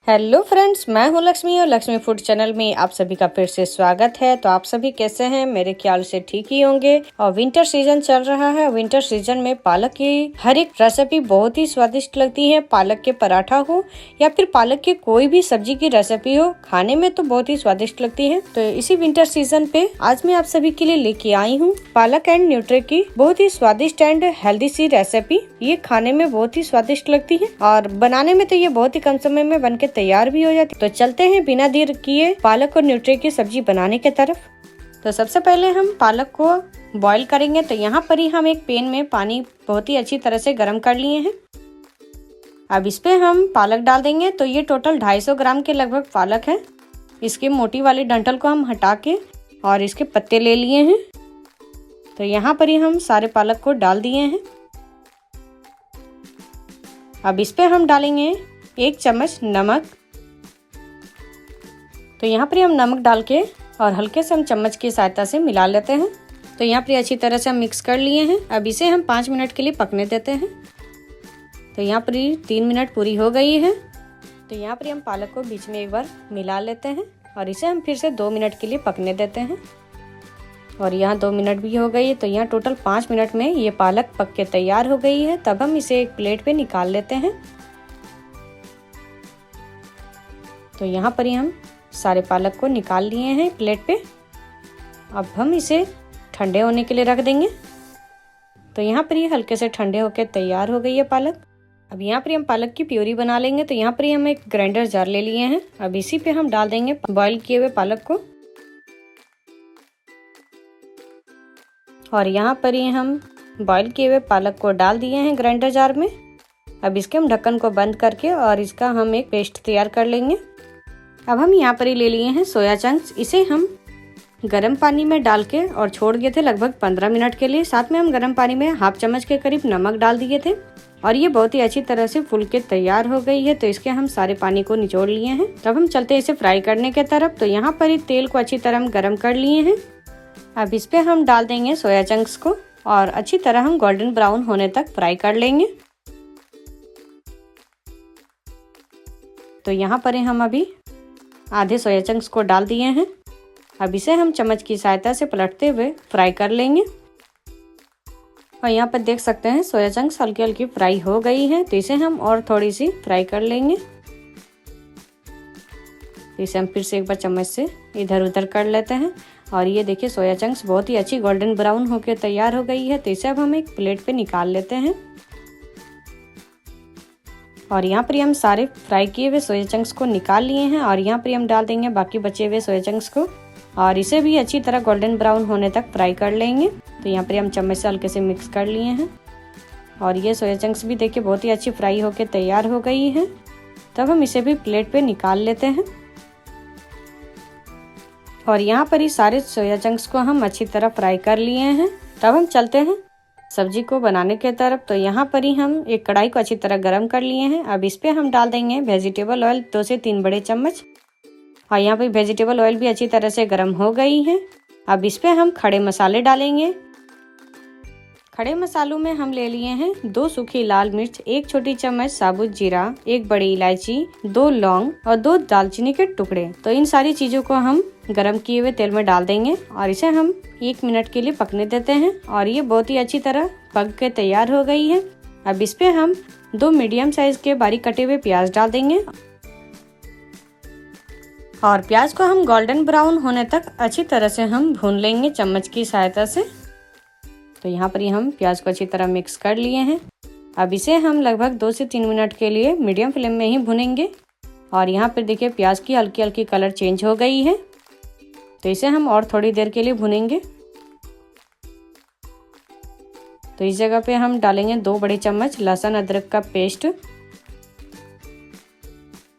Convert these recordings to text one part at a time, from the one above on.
Hello friends, मैं हूं लक्ष्मी और लक्ष्मी फूड चैनल में आप सभी का फिर से स्वागत है। तो आप सभी कैसे हैं? मेरे ख्याल से ठीक ही होंगे। और विंटर सीजन चल रहा है। विंटर सीजन में पालक की हर एक रेसिपी बहुत ही स्वादिष्ट लगती है। पालक के पराठा हो या फिर पालक की कोई भी सब्जी की रेसिपी हो, खाने में तो बहुत ही स्वादिष्ट लगती है। तो इसी विंटर सीजन पे आज मैं आप सभी के लिए लेके आई हूँ पालक एंड न्यूट्री की बहुत ही स्वादिष्ट एंड हेल्दी सी रेसिपी। ये खाने में बहुत ही स्वादिष्ट लगती है और बनाने में तो ये बहुत ही कम समय में बनके तैयार भी हो जाती। तो चलते हैं बिना देर किए पालक और न्यूट्री की सब्जी बनाने के तरफ। तो सबसे पहले हम पालक को बॉईल करेंगे। तो यहाँ पर ही हम एक पैन में पानी बहुत ही अच्छी तरह से गर्म कर लिए हैं। अब इस पे हम पालक डाल देंगे। तो ये टोटल 250 ग्राम के लगभग पालक है। इसके मोटी वाली डंठल को हम हटा के और इसके पत्ते ले लिए हैं। तो यहाँ पर ही हम सारे पालक को डाल दिए हैं। अब इस पे हम डालेंगे 1 चम्मच नमक। तो यहाँ पर हम नमक डाल के और हल्के से हम चम्मच की सहायता से मिला लेते हैं। तो यहाँ पर अच्छी तरह से हम मिक्स कर लिए हैं। अब इसे हम 5 मिनट के लिए पकने देते हैं। तो यहाँ पर 3 मिनट पूरी हो गई है। तो यहाँ पर हम पालक को बीच में एक बार मिला लेते हैं और इसे हम फिर से 2 मिनट के लिए पकने देते हैं। और यहाँ 2 मिनट भी हो गई है। तो यहाँ टोटल 5 मिनट में ये पालक पक के तैयार हो गई है। तब हम इसे एक प्लेट पे निकाल लेते हैं। तो यहाँ पर ही हम सारे पालक को निकाल लिए हैं प्लेट पे। अब हम इसे ठंडे होने के लिए रख देंगे। तो यहाँ पर ये हल्के से ठंडे होकर तैयार हो गई है पालक। अब यहाँ पर हम पालक की प्यूरी बना लेंगे। तो यहाँ पर हम एक ग्राइंडर जार ले लिए हैं। अब इसी पे हम डाल देंगे बॉईल किए हुए पालक को। और यहाँ पर ही हम बॉईल किए हुए पालक को डाल दिए हैं ग्राइंडर जार में। अब इसके हम ढक्कन को बंद करके और इसका हम एक पेस्ट तैयार कर लेंगे। अब हम यहाँ पर ही ले लिए हैं सोया चंक्स। इसे हम गर्म पानी में डाल के और छोड़ दिए थे लगभग 15 मिनट के लिए। साथ में हम गर्म पानी में ½ चम्मच के करीब नमक डाल दिए थे और ये बहुत ही अच्छी तरह से फूल के तैयार हो गई है। तो इसके हम सारे पानी को निचोड़ लिए हैं। तब हम चलते हैं इसे फ्राई करने के तरफ। तो यहाँ पर ही तेल को अच्छी तरह हम गर्म कर लिए हैं। अब इस पे हम डाल देंगे सोया चंक्स को और अच्छी तरह हम गोल्डन ब्राउन होने तक फ्राई कर लेंगे। तो यहाँ पर हम अभी आधे सोया चंक्स को डाल दिए हैं। अब इसे हम चम्मच की सहायता से पलटते हुए फ्राई कर लेंगे। और यहाँ पर देख सकते हैं सोया चंक्स हल्की हल्की फ्राई हो गई है। तो इसे हम और थोड़ी सी फ्राई कर लेंगे। तो इसे हम फिर से एक बार चम्मच से इधर उधर कर लेते हैं। और ये देखिए सोया चंक्स बहुत ही अच्छी गोल्डन ब्राउन होकर तैयार हो गई है। तो इसे अब हम एक प्लेट पे निकाल लेते हैं। और यहाँ पर हम सारे फ्राई किए हुए सोया चंक्स को निकाल लिए हैं। और यहाँ पर हम डाल देंगे बाकी बचे हुए सोया चंक्स को और इसे भी अच्छी तरह गोल्डन ब्राउन होने तक फ्राई कर लेंगे। तो यहाँ पर हम चम्मच से हल्के से मिक्स कर लिए हैं। और ये सोया चंक्स भी देखिए बहुत ही अच्छी फ्राई होकर तैयार हो गई है। तब हम इसे भी प्लेट पे निकाल लेते हैं। और यहाँ पर ही सारे सोया चंक्स को हम अच्छी तरह फ्राई कर लिए हैं। तब हम चलते हैं सब्जी को बनाने के तरफ। तो यहाँ पर ही हम एक कढ़ाई को अच्छी तरह गर्म कर लिए हैं। अब इस पे हम डाल देंगे वेजिटेबल ऑयल 2 से 3 बड़े चम्मच। और यहाँ पर वेजिटेबल ऑयल भी अच्छी तरह से गर्म हो गई है। अब इस पे हम खड़े मसाले डालेंगे। खड़े मसालों में हम ले लिए हैं 2 सूखी लाल मिर्च, 1 छोटी चम्मच साबुत जीरा, 1 बड़ी इलायची, 2 लौंग और 2 दालचीनी के टुकड़े। तो इन सारी चीजों को हम गरम किए हुए तेल में डाल देंगे और इसे हम 1 मिनट के लिए पकने देते हैं। और ये बहुत ही अच्छी तरह पक के तैयार हो गई है। अब इस पे हम 2 मीडियम साइज के बारीक कटे हुए प्याज डाल देंगे। और प्याज को हम गोल्डन ब्राउन होने तक अच्छी तरह से हम भून लेंगे चम्मच की सहायता से। तो यहाँ पर हम प्याज को अच्छी तरह मिक्स कर लिए हैं। अब इसे हम लगभग 2 से 3 मिनट के लिए मीडियम फ्लेम में ही भुनेंगे। और यहाँ पर देखिए प्याज की हल्की हल्की कलर चेंज हो गई है। तो इसे हम और थोड़ी देर के लिए भुनेंगे। तो इस जगह पे हम डालेंगे 2 बड़े चम्मच लहसुन अदरक का पेस्ट।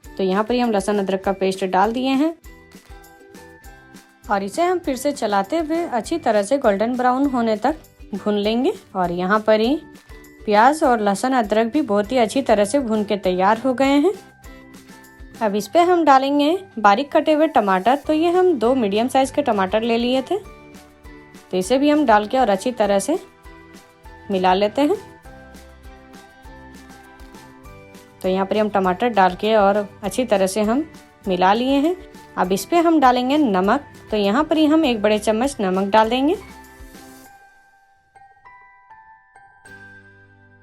तो यहाँ पर हम लहसुन अदरक का पेस्ट डाल दिए हैं। और इसे हम फिर से चलाते हुए अच्छी तरह से गोल्डन ब्राउन होने तक भून लेंगे। और यहाँ पर ही प्याज और लहसुन अदरक भी बहुत ही अच्छी तरह से भून के तैयार हो गए हैं। अब इस पे हम डालेंगे बारीक कटे हुए टमाटर। तो ये हम 2 मीडियम साइज के टमाटर ले लिए थे। तो इसे भी हम डाल के और अच्छी तरह से मिला लेते हैं। तो यहाँ पर हम टमाटर डाल के और अच्छी तरह से हम मिला लिए हैं। अब इस पे हम डालेंगे नमक। तो यहाँ पर ही हम 1 बड़े चम्मच नमक डाल देंगे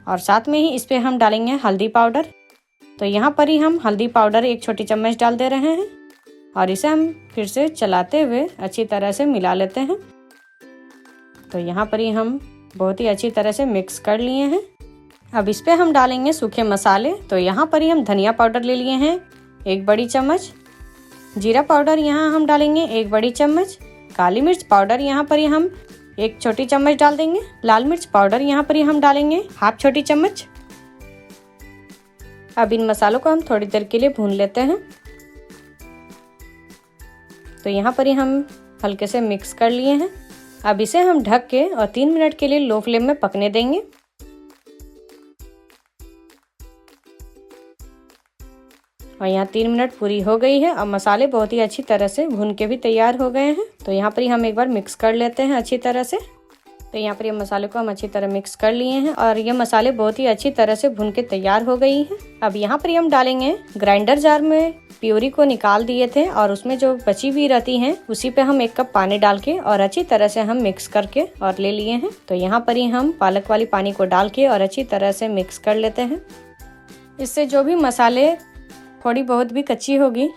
और साथ में ही इस पे हम डालेंगे हल्दी पाउडर। तो यहाँ पर ही हम हल्दी पाउडर 1 छोटी चम्मच डाल दे रहे हैं और इसे हम फिर से चलाते हुए अच्छी तरह से मिला लेते हैं। तो यहाँ पर ही हम बहुत ही अच्छी तरह से मिक्स कर लिए हैं। अब इस पे हम डालेंगे सूखे मसाले। तो यहाँ पर ही हम धनिया पाउडर ले लिए हैं 1 बड़ी चम्मच, जीरा पाउडर यहाँ हम डालेंगे 1 बड़ी चम्मच, काली मिर्च पाउडर यहाँ पर ही हम 1 छोटी चम्मच डाल देंगे, लाल मिर्च पाउडर यहाँ पर ही हम डालेंगे 1/2 छोटी चम्मच। अब इन मसालों को हम थोड़ी देर के लिए भून लेते हैं। तो यहाँ पर ही हम हल्के से मिक्स कर लिए हैं। अब इसे हम ढक के और 3 मिनट के लिए लो फ्लेम में पकने देंगे। और यहाँ 3 मिनट पूरी हो गई है और मसाले बहुत ही अच्छी तरह से भून के भी तैयार हो गए हैं। तो यहाँ पर ही हम एक बार मिक्स कर लेते हैं अच्छी तरह से। तो यहाँ पर ये मसाले को हम अच्छी तरह मिक्स कर लिए हैं और ये मसाले बहुत ही अच्छी तरह से भून के तैयार हो गई हैं। अब यहाँ पर ही हम डालेंगे ग्राइंडर जार में प्यूरी को निकाल दिए थे और उसमें जो बची हुई रहती हैं उसी पे हम 1 कप पानी डाल के और अच्छी तरह से हम मिक्स करके और ले लिए हैं। तो यहाँ पर ही हम पालक वाली पानी को डाल के और अच्छी तरह से मिक्स कर लेते हैं। इससे जो भी मसाले थोड़ी बहुत भी कच्ची होगी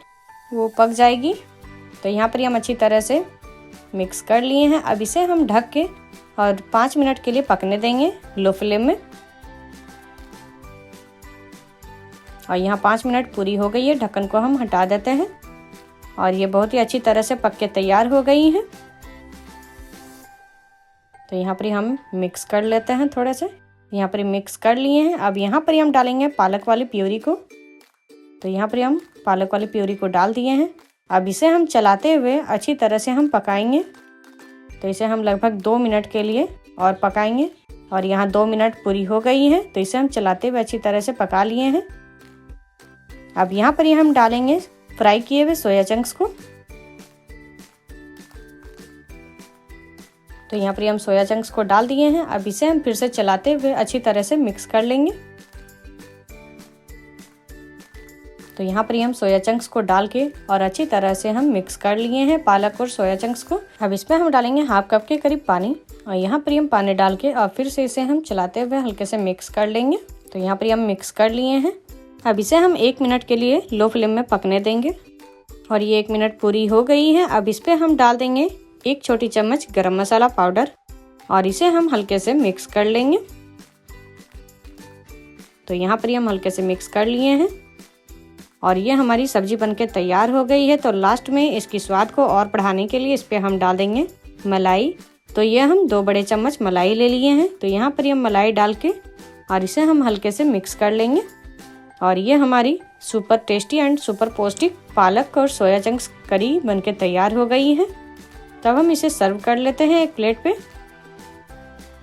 वो पक जाएगी। तो यहाँ पर हम अच्छी तरह से मिक्स कर लिए हैं। अब इसे हम ढक के और 5 मिनट के लिए पकने देंगे लो फ्लेम में। और यहाँ 5 मिनट पूरी हो गई है। ढक्कन को हम हटा देते हैं और ये बहुत ही अच्छी तरह से पक के तैयार हो गई है। तो यहाँ पर हम मिक्स कर लेते हैं थोड़े से। यहाँ पर मिक्स कर लिए हैं। अब यहाँ पर हम डालेंगे पालक वाली प्यूरी को। तो यहाँ पर हम पालक वाली प्यूरी को डाल दिए हैं। अब इसे हम चलाते हुए अच्छी तरह से हम पकाएंगे। तो इसे हम लगभग 2 मिनट के लिए और पकाएंगे। और यहाँ 2 मिनट पूरी हो गई है। तो इसे हम चलाते हुए अच्छी तरह से पका लिए हैं। अब यहाँ पर हम डालेंगे फ्राई किए हुए सोया चंक्स को। तो यहाँ पर हम सोया चंक्स को डाल दिए हैं। अब इसे हम फिर से चलाते हुए अच्छी तरह से मिक्स कर लेंगे। तो यहाँ पर हम सोया चंक्स को डाल के और अच्छी तरह से हम मिक्स कर लिए हैं पालक और सोया चंक्स को। अब इसमें हम डालेंगे 1/2 कप के करीब पानी और यहाँ पर हम पानी डाल के और फिर से इसे हम चलाते हुए हल्के से मिक्स कर लेंगे। तो यहाँ पर हम मिक्स कर लिए हैं। अब इसे हम 1 मिनट के लिए लो फ्लेम में पकने देंगे और ये 1 मिनट पूरी हो गई है। अब इस पे हम डाल देंगे 1 छोटी चम्मच गरम मसाला पाउडर और इसे हम हल्के से मिक्स कर लेंगे। तो यहाँ पर हम हल्के से मिक्स कर लिए हैं और ये हमारी सब्जी बनके तैयार हो गई है। तो लास्ट में इसकी स्वाद को और बढ़ाने के लिए इस पे हम डाल देंगे मलाई। तो ये हम 2 बड़े चम्मच मलाई ले लिए हैं। तो यहाँ पर हम मलाई डाल के और इसे हम हल्के से मिक्स कर लेंगे और ये हमारी सुपर टेस्टी एंड सुपर पौष्टिक पालक और सोया चंक्स करी बनके तैयार हो गई है। तब हम इसे सर्व कर लेते हैं एक प्लेट पे।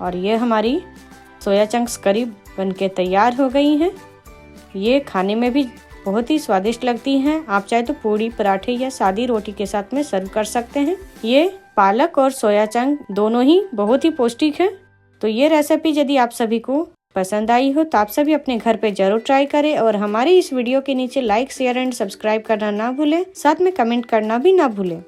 और ये हमारी सोया चंक्स करी बनके तैयार हो गई है। ये खाने में भी बहुत ही स्वादिष्ट लगती हैं। आप चाहे तो पूरी, पराठे या सादी रोटी के साथ में सर्व कर सकते हैं। ये पालक और सोया चंक दोनों ही बहुत ही पौष्टिक है। तो ये रेसिपी यदि आप सभी को पसंद आई हो तो आप सभी अपने घर पे जरूर ट्राई करें और हमारे इस वीडियो के नीचे लाइक, शेयर एंड सब्सक्राइब करना ना भूलें। साथ में कमेंट करना भी ना भूलें।